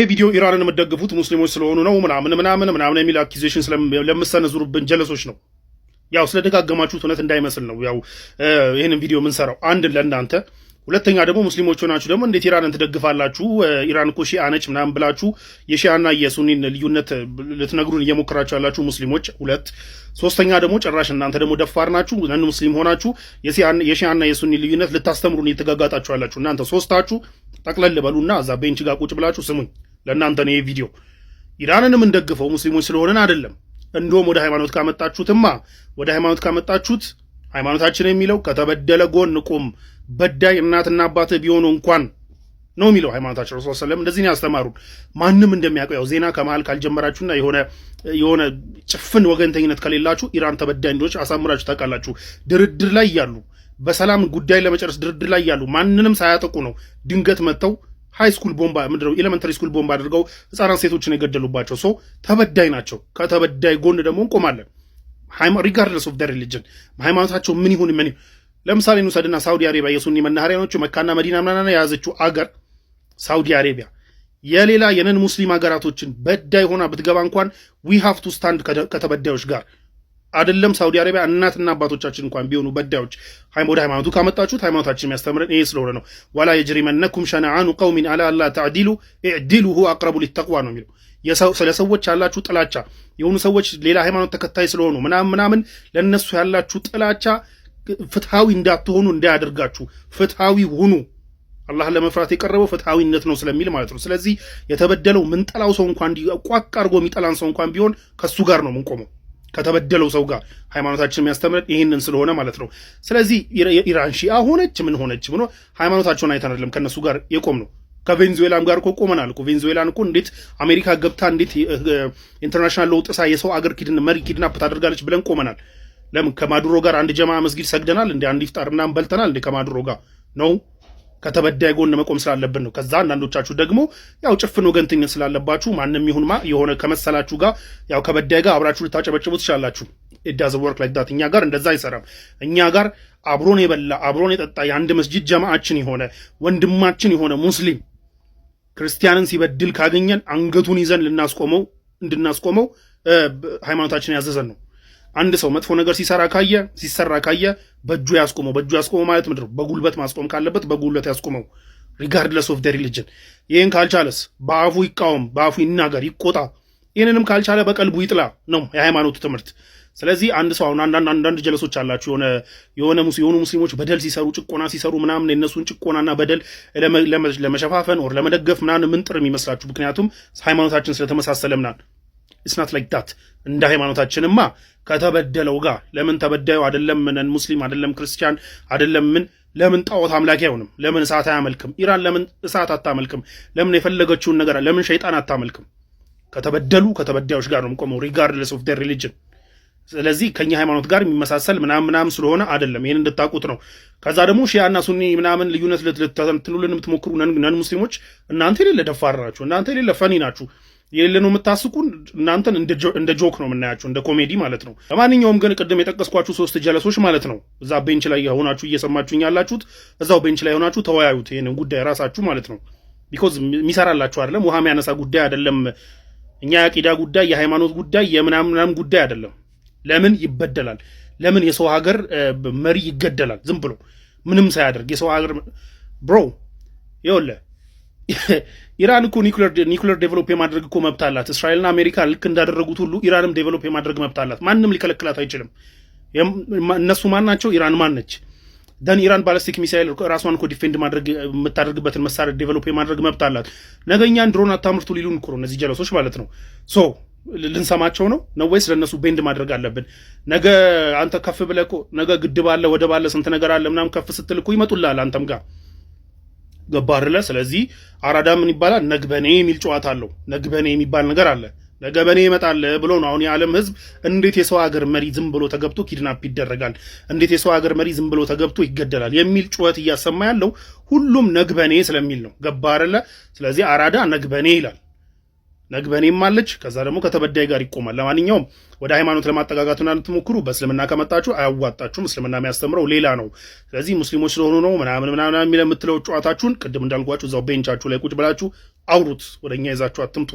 ቪዲዮ ኢራንን የምትደግፉት ሙስሊሞች ስለሆኑ ነው ምናምን የሚል አኪዜሽን ለምትሰነዝሩብን ጀለሶች ነው። ያው ስለደጋገማችሁት እውነት እንዳይመስል ነው ያው ይሄንን ቪዲዮ የምንሰራው። አንድ ለእናንተ፣ ሁለተኛ ደግሞ ሙስሊሞች ሆናችሁ ደግሞ እንዴት ኢራንን ትደግፋላችሁ? ኢራን እኮ ሺአ ነች ምናምን ብላችሁ የሺአና የሱኒን ልዩነት ልትነግሩን እየሞከራችሁ ያላችሁ ሙስሊሞች ሁለት። ሶስተኛ ደግሞ ጭራሽ እናንተ ደግሞ ደፋር ናችሁ ነን ሙስሊም ሆናችሁ የሺአና የሱኒ ልዩነት ልታስተምሩን እየተጋጋጣችሁ ያላችሁ እናንተ ሶስታችሁ ጠቅለል በሉና እዛ ቤንች ጋር ቁጭ ብላችሁ ስሙኝ። ለእናንተ ነው ይሄ ቪዲዮ። ኢራንን የምንደግፈው ሙስሊሞች ስለሆነን አይደለም። እንደውም ወደ ሃይማኖት ካመጣችሁት ሃይማኖታችን የሚለው ከተበደለ ጎን ቁም፣ በዳይ እናትና አባት ቢሆኑ እንኳን ነው የሚለው ሃይማኖታችን። ረሱል ሰለላሁ እንደዚህ ነው ያስተማሩን። ማንም እንደሚያውቀው ያው ዜና ከመሃል ካልጀመራችሁና የሆነ ጭፍን ወገንተኝነት ከሌላችሁ ኢራን ተበዳይ እንደሆነች አሳምራችሁ ታውቃላችሁ። ድርድር ላይ ያሉ በሰላም ጉዳይ ለመጨረስ ድርድር ላይ ያሉ ማንንም ሳያጠቁ ነው ድንገት መጥተው ሃይ ስኩል ቦምባ ምንድነው ኤሌመንተሪ ስኩል ቦምባ አድርገው ህፃናት ሴቶችን የገደሉባቸው ሰው ተበዳይ ናቸው። ከተበዳይ ጎን ደግሞ እንቆማለን። ሪጋርድለስ ኦፍ ዘ ሪሊጅን ሃይማኖታቸው ምን ይሁን ምን። ለምሳሌ እንውሰድና ሳውዲ አረቢያ የሱኒ መናኸሪያኖቹ መካና መዲና ምናምን የያዘችው አገር ሳውዲ አረቢያ የሌላ የነን ሙስሊም ሀገራቶችን በዳይ ሆና ብትገባ እንኳን ዊ ሃቭ ቱ ስታንድ ከተበዳዮች ጋር አይደለም። ሳውዲ አረቢያ እናትና አባቶቻችን እንኳን ቢሆኑ በዳዮች ወደ ሃይማኖቱ ካመጣችሁት ሃይማኖታችን የሚያስተምረን ይሄ ስለሆነ ነው። ወላ የጅሪመነኩም ሸነአኑ ቀውሚን አላ አላ ተዕዲሉ ኢዕዲሉ ሁወ አቅረቡ ሊተቅዋ ነው የሚለው። ስለ ሰዎች ያላችሁ ጥላቻ የሆኑ ሰዎች ሌላ ሃይማኖት ተከታይ ስለሆኑ ምናምን ለነሱ ያላችሁ ጥላቻ ፍትሃዊ እንዳትሆኑ እንዳያደርጋችሁ። ፍትሃዊ ሁኑ። አላህን ለመፍራት የቀረበው ፍትሃዊነት ነው ስለሚል ማለት ነው። ስለዚህ የተበደለው ምንጠላው ሰው እንኳን ቋቅ አድርጎ የሚጠላን ሰው እንኳን ቢሆን ከሱ ጋር ነው የምንቆመው፣ ከተበደለው ሰው ጋር። ሃይማኖታችን የሚያስተምረን ይህንን ስለሆነ ማለት ነው። ስለዚህ ኢራን ሺአ ሆነች ምን ሆነች ብሎ ሃይማኖታቸውን አይተን አይደለም ከነሱ ጋር የቆም ነው። ከቬንዙዌላም ጋር እኮ ቆመናል እኮ። ቬንዙዌላን እኮ እንዴት አሜሪካ ገብታ እንዴት ኢንተርናሽናል ሎው ጥሳ የሰው አገር መሪ ኪድናፕ ታደርጋለች ብለን ቆመናል። ለምን ከማዱሮ ጋር አንድ ጀማ መስጊድ ሰግደናል እንዴ? አንድ ኢፍጣር ምናምን በልተናል እንዴ? ከማዱሮ ጋር ነው ከተበዳይ ጎን መቆም ስላለብን ነው። ከዛ አንዳንዶቻችሁ ደግሞ ያው ጭፍን ወገንተኝነት ስላለባችሁ ማንም ይሁንማ የሆነ ከመሰላችሁ ጋር ያው ከበዳይ ጋር አብራችሁ ልታጨበጭቡ ትችላላችሁ። it doesn't work like that። እኛ ጋር እንደዛ አይሰራም። እኛ ጋር አብሮን የበላ አብሮን የጠጣ የአንድ መስጂድ ጀማዓችን የሆነ ወንድማችን የሆነ ሙስሊም ክርስቲያንን ሲበድል ካገኘን አንገቱን ይዘን እንድናስቆመው ሃይማኖታችን ያዘዘን ነው። አንድ ሰው መጥፎ ነገር ሲሰራ ካየ በእጁ ያስቆመው ማለት ምንድነው? በጉልበት ማስቆም ካለበት በጉልበት ያስቆመው ሪጋርድለስ ኦፍ ዘ ሪሊጅን። ይህን ካልቻለስ በአፉ ይቃወም፣ በአፉ ይናገር፣ ይቆጣ። ይህንንም ካልቻለ በቀልቡ ይጥላ ነው የሃይማኖቱ ትምህርት። ስለዚህ አንድ ሰው አሁን አንዳንድ ጀለሶች አላችሁ የሆኑ ሙስሊሞች በደል ሲሰሩ ጭቆና ሲሰሩ ምናምን የነሱን ጭቆናና በደል ለመሸፋፈን ወር ለመደገፍ ምናምን ምንጥር የሚመስላችሁ ምክንያቱም ሃይማኖታችን ስለተመሳሰለ ምናምን it's not like that። እንደ ሃይማኖታችንማ ከተበደለው ጋር ለምን ተበዳዩ አይደለም ነን ሙስሊም አይደለም ክርስቲያን አይደለም ለምን ጣዖት አምላኪ አይሆንም? ለምን እሳት አያመልክም? ኢራን ለምን እሳት አታመልክም? ለምን የፈለገችውን ነገር ለምን ሸይጣን አታመልክም? ከተበዳዮች ጋር ነው የምቆመው regardless of their religion። ስለዚህ ከኛ ሃይማኖት ጋር የሚመሳሰል ምናምን ስለሆነ አይደለም። ይሄን እንድታቁት ነው። ከዛ ደግሞ ሺአና ሱኒ ምናምን ልዩነት ልትሉልን የምትሞክሩ ነን ሙስሊሞች እናንተ የሌለ ደፋር ናችሁ። እናንተ የሌለ ፈኒ ናችሁ። የሌለ ነው የምታስቁን። እናንተን እንደ ጆክ ነው የምናያችሁ፣ እንደ ኮሜዲ ማለት ነው። ለማንኛውም ግን ቅድም የጠቀስኳችሁ ሶስት ጀለሶች ማለት ነው እዛ ቤንች ላይ ሆናችሁ እየሰማችሁኝ ያላችሁት እዛው ቤንች ላይ ሆናችሁ ተወያዩት ይሄንን ጉዳይ ራሳችሁ ማለት ነው። ቢኮዝ የሚሰራላችሁ አይደለም፣ ውሃ የሚያነሳ ጉዳይ አይደለም። እኛ የአቂዳ ጉዳይ የሃይማኖት ጉዳይ የምናምን ጉዳይ አይደለም። ለምን ይበደላል? ለምን የሰው ሀገር መሪ ይገደላል? ዝም ብሎ ምንም ሳያደርግ የሰው ሀገር ብሮ ይኸውልህ ኢራን እኮ ኒኩለር ዴቨሎፕ የማድረግ እኮ መብት አላት። እስራኤልና አሜሪካ ልክ እንዳደረጉት ሁሉ ኢራንም ዴቨሎፕ የማድረግ መብት አላት። ማንም ሊከለክላት አይችልም። እነሱ ማን ናቸው? ኢራን ማን ነች? ደን ኢራን ባላስቲክ ሚሳይል ራሷን እኮ ዲፌንድ ማድረግ የምታደርግበትን መሳሪያ ዴቨሎፕ የማድረግ መብት አላት። ነገኛን ድሮን አታምርቱ ሊሉን እኮ ነው እነዚህ ጀለሶች ማለት ነው። ሶ ልንሰማቸው ነው ወይስ ለነሱ ቤንድ ማድረግ አለብን? ነገ አንተ ከፍ ብለህ እኮ ነገ ግድብ አለ ወደብ አለ ስንት ነገር አለ ምናምን ከፍ ስትል እኮ ይመጡልሃል አንተም ጋር ገባርለ። ስለዚህ አራዳ ምን ይባላል? ነግበኔ የሚል ጨዋታ አለው። ነግበኔ የሚባል ነገር አለ። ነገበኔ ይመጣል ብሎ ነው አሁን የዓለም ህዝብ እንዴት የሰው ሀገር መሪ ዝም ብሎ ተገብቶ ኪድናፕ ይደረጋል፣ እንዴት የሰው ሀገር መሪ ዝም ብሎ ተገብቶ ይገደላል የሚል ጩኸት እያሰማ ያለው ሁሉም ነግበኔ ስለሚል ነው። ገባርለ። ስለዚህ አራዳ ነግበኔ ይላል። ነግበኔም አለች። ከዛ ደግሞ ከተበዳይ ጋር ይቆማል። ለማንኛውም ወደ ሃይማኖት ለማጠጋጋትና ልትሞክሩ በእስልምና ከመጣችሁ አያዋጣችሁም። እስልምና የሚያስተምረው ሌላ ነው። ስለዚህ ሙስሊሞች ስለሆኑ ነው ምናምን የሚል የምትለው ጨዋታችሁን ቅድም እንዳልኳችሁ እዛው ቤንቻችሁ ላይ ቁጭ ብላችሁ አውሩት። ወደኛ ይዛችሁ አትምጡ።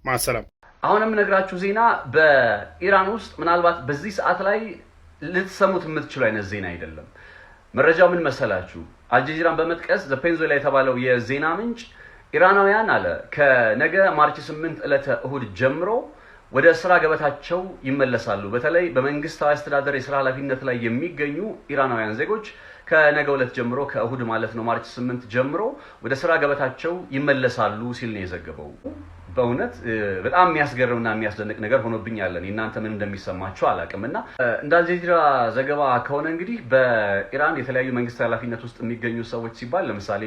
ማሰላም። አሁንም ነግራችሁ ዜና በኢራን ውስጥ ምናልባት በዚህ ሰዓት ላይ ልትሰሙት የምትችሉ አይነት ዜና አይደለም። መረጃው ምን መሰላችሁ? አልጀዚራን በመጥቀስ ዘፔንዙዌላ የተባለው የዜና ምንጭ ኢራናውያን አለ ከነገ ማርች 8 ዕለተ እሁድ ጀምሮ ወደ ስራ ገበታቸው ይመለሳሉ። በተለይ በመንግስታዊ አስተዳደር የስራ ኃላፊነት ላይ የሚገኙ ኢራናውያን ዜጎች ከነገ ዕለት ጀምሮ ከእሁድ ማለት ነው ማርች 8 ጀምሮ ወደ ስራ ገበታቸው ይመለሳሉ ሲል ነው የዘገበው። በእውነት በጣም የሚያስገርምና የሚያስደንቅ ነገር ሆኖብኛል። እናንተ ምን እንደሚሰማችሁ አላውቅምና እንደ አልጀዚራ ዘገባ ከሆነ እንግዲህ በኢራን የተለያዩ መንግስታዊ ኃላፊነት ውስጥ የሚገኙ ሰዎች ሲባል ለምሳሌ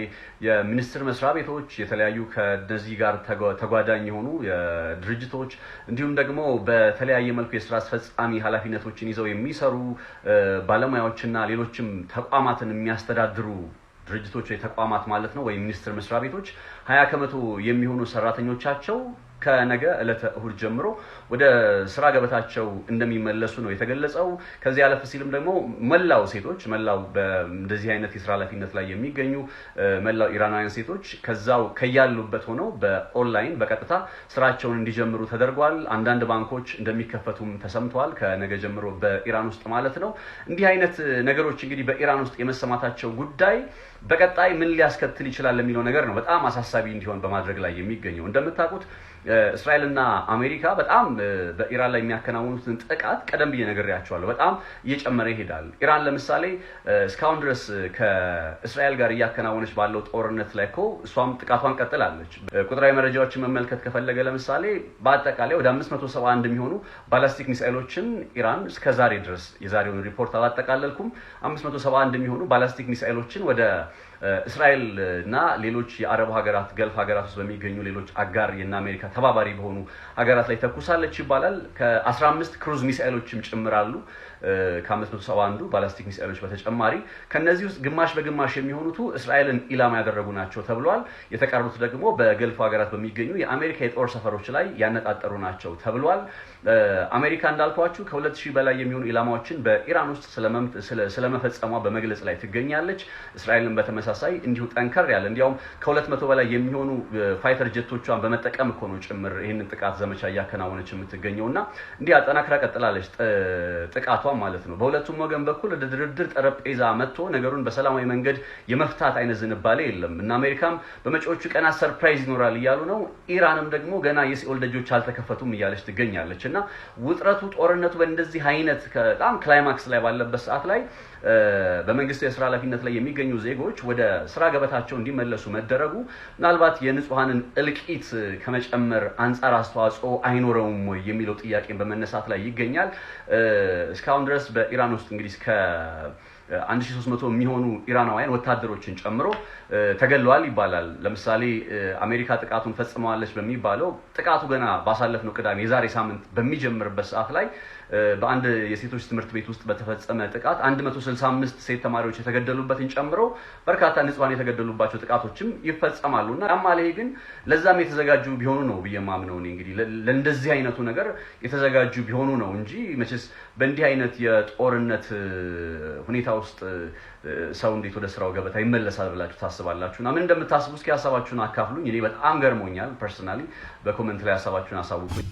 የሚኒስትር መስሪያ ቤቶች፣ የተለያዩ ከነዚህ ጋር ተጓዳኝ የሆኑ ድርጅቶች እንዲሁም ደግሞ በተለያየ መልኩ የስራ አስፈጻሚ ኃላፊነቶችን ይዘው የሚሰሩ ባለሙያዎችና ሌሎችም ተቋማትን የሚያስተዳድሩ ድርጅቶች ወይ ተቋማት ማለት ነው ወይ ሚኒስትር መስሪያ ቤቶች 20% የሚሆኑ ሰራተኞቻቸው ከነገ ዕለተ እሁድ ጀምሮ ወደ ስራ ገበታቸው እንደሚመለሱ ነው የተገለጸው። ከዚህ ያለፈ ሲልም ደግሞ መላው ሴቶች መላው በእንደዚህ አይነት የስራ ኃላፊነት ላይ የሚገኙ መላው ኢራናውያን ሴቶች ከዛው ከያሉበት ሆነው በኦንላይን በቀጥታ ስራቸውን እንዲጀምሩ ተደርጓል። አንዳንድ ባንኮች እንደሚከፈቱም ተሰምቷል ከነገ ጀምሮ በኢራን ውስጥ ማለት ነው። እንዲህ አይነት ነገሮች እንግዲህ በኢራን ውስጥ የመሰማታቸው ጉዳይ በቀጣይ ምን ሊያስከትል ይችላል የሚለው ነገር ነው በጣም አሳሳቢ እንዲሆን በማድረግ ላይ የሚገኘው። እንደምታውቁት እስራኤልና አሜሪካ በጣም በኢራን ላይ የሚያከናውኑትን ጥቃት ቀደም ብዬ ነግሬያቸዋለሁ በጣም እየጨመረ ይሄዳል። ኢራን ለምሳሌ እስካሁን ድረስ ከእስራኤል ጋር እያከናወነች ባለው ጦርነት ላይ እኮ እሷም ጥቃቷን ቀጥላለች። ቁጥራዊ መረጃዎችን መመልከት ከፈለገ ለምሳሌ በአጠቃላይ ወደ 571 የሚሆኑ ባላስቲክ ሚሳኤሎችን ኢራን እስከዛሬ ድረስ የዛሬውን ሪፖርት አላጠቃለልኩም 571 የሚሆኑ ባላስቲክ ሚሳኤሎችን ወደ እስራኤል እና ሌሎች የአረብ ሀገራት ገልፍ ሀገራት ውስጥ በሚገኙ ሌሎች አጋር የና አሜሪካ ተባባሪ በሆኑ ሀገራት ላይ ተኩሳለች ይባላል። ከ15 ክሩዝ ሚሳኤሎችም ጭምራሉ ከ571 ባላስቲክ ሚሳኤሎች በተጨማሪ ከነዚህ ውስጥ ግማሽ በግማሽ የሚሆኑት እስራኤልን ኢላማ ያደረጉ ናቸው ተብሏል። የተቀሩት ደግሞ በገልፍ ሀገራት በሚገኙ የአሜሪካ የጦር ሰፈሮች ላይ ያነጣጠሩ ናቸው ተብሏል። አሜሪካ እንዳልኳችሁ ከ2000 በላይ የሚሆኑ ኢላማዎችን በኢራን ውስጥ ስለመፈጸሟ በመግለጽ ላይ ትገኛለች። እስራኤልን በተመሳሳይ እንዲሁ ጠንከር ያለ እንዲያውም ከ200 በላይ የሚሆኑ ፋይተር ጀቶቿን በመጠቀም እኮ ነው ጭምር ይህንን ጥቃት ዘመቻ እያከናወነች የምትገኘውና እንዲህ አጠናክራ ቀጥላለች ጥቃቷ ማለት ነው። በሁለቱም ወገን በኩል ወደ ድርድር ጠረጴዛ መጥቶ ነገሩን በሰላማዊ መንገድ የመፍታት አይነት ዝንባሌ የለም እና አሜሪካም በመጪዎቹ ቀናት ሰርፕራይዝ ይኖራል እያሉ ነው። ኢራንም ደግሞ ገና የሲኦል ደጆች አልተከፈቱም እያለች ትገኛለች እና ውጥረቱ ጦርነቱ በእንደዚህ አይነት በጣም ክላይማክስ ላይ ባለበት ሰዓት ላይ በመንግስት የስራ ኃላፊነት ላይ የሚገኙ ዜጎች ወደ ስራ ገበታቸው እንዲመለሱ መደረጉ ምናልባት የንጹሃንን እልቂት ከመጨመር አንጻር አስተዋጽኦ አይኖረውም ወይ የሚለው ጥያቄን በመነሳት ላይ ይገኛል። እስካሁን ድረስ በኢራን ውስጥ እንግዲህ 1300 የሚሆኑ ኢራናውያን ወታደሮችን ጨምሮ ተገለዋል ይባላል። ለምሳሌ አሜሪካ ጥቃቱን ፈጽመዋለች በሚባለው ጥቃቱ ገና ባሳለፍነው ቅዳሜ የዛሬ ሳምንት በሚጀምርበት ሰዓት ላይ በአንድ የሴቶች ትምህርት ቤት ውስጥ በተፈጸመ ጥቃት 165 ሴት ተማሪዎች የተገደሉበትን ጨምሮ በርካታ ንጹሃን የተገደሉባቸው ጥቃቶችም ይፈጸማሉና ያማለይ ግን ለዛም የተዘጋጁ ቢሆኑ ነው በየማምነው ነው እንግዲህ ለእንደዚህ አይነቱ ነገር የተዘጋጁ ቢሆኑ ነው እንጂ መቼስ በእንዲህ አይነት የጦርነት ሁኔታ ውስጥ ሰው እንዴት ወደ ስራው ገበታ ይመለሳል ብላችሁ ታስባላችሁና ምን እንደምታስቡ እስኪ ሐሳባችሁን አካፍሉኝ። እኔ በጣም ገርሞኛል ፐርሰናሊ። በኮሜንት ላይ ሐሳባችሁን አሳውቁኝ።